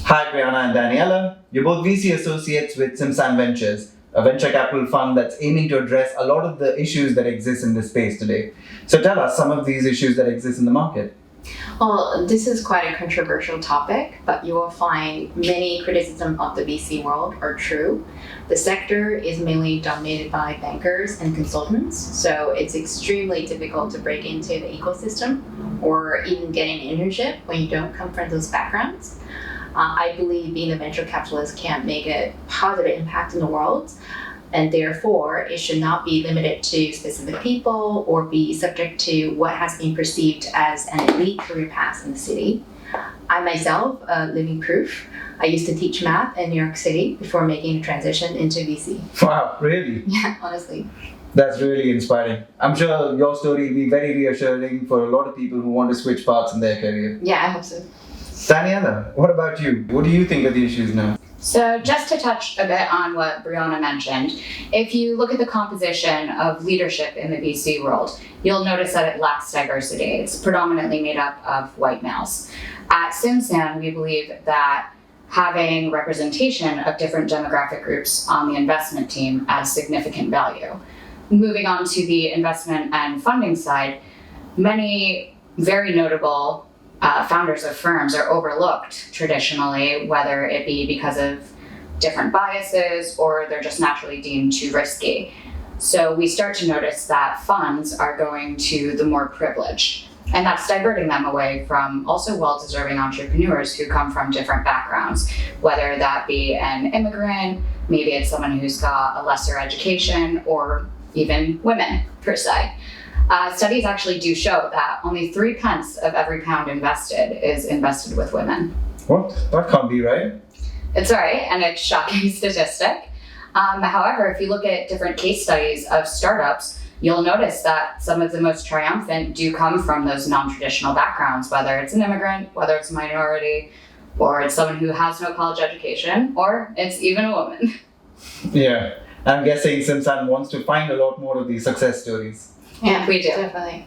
Hi, Brianna and Daniela. You're both VC associates with Simsan Ventures, a venture capital fund that's aiming to address a lot of the issues that exist in this space today. So tell us some of these issues that exist in the market. Well, this is quite a controversial topic, but you will find many criticisms of the VC world are true. The sector is mainly dominated by bankers and consultants, so it's extremely difficult to break into the ecosystem or even get an internship when you don't come from those backgrounds. I believe being a venture capitalist can make a positive impact in the world, and therefore it should not be limited to specific people or be subject to what has been perceived as an elite career path in the city. I myself, living proof, I used to teach math in New York City before making a transition into VC. Wow, really? Yeah, honestly. That's really inspiring. I'm sure your story will be very reassuring for a lot of people who want to switch paths in their career. Yeah, I hope so. Daniela, what about you? What do you think are the issues now? So just to touch a bit on what Brianna mentioned, if you look at the composition of leadership in the VC world, you'll notice that it lacks diversity. It's predominantly made up of white males. At Simsan, we believe that having representation of different demographic groups on the investment team adds significant value. Moving on to the investment and funding side, many very notable founders of firms are overlooked traditionally, whether it be because of different biases or they're just naturally deemed too risky. So we start to notice that funds are going to the more privileged, and that's diverting them away from also well-deserving entrepreneurs who come from different backgrounds, whether that be an immigrant, maybe it's someone who's got a lesser education, or even women per se. Studies actually do show that only 3 pence of every pound invested is invested with women. What? That can't be right. It's right, and it's a shocking statistic. However, if you look at different case studies of startups, you'll notice that some of the most triumphant do come from those non-traditional backgrounds, whether it's an immigrant, whether it's a minority, or it's someone who has no college education, or it's even a woman. Yeah, I'm guessing Simsan wants to find a lot more of these success stories. Yeah, We do. Definitely.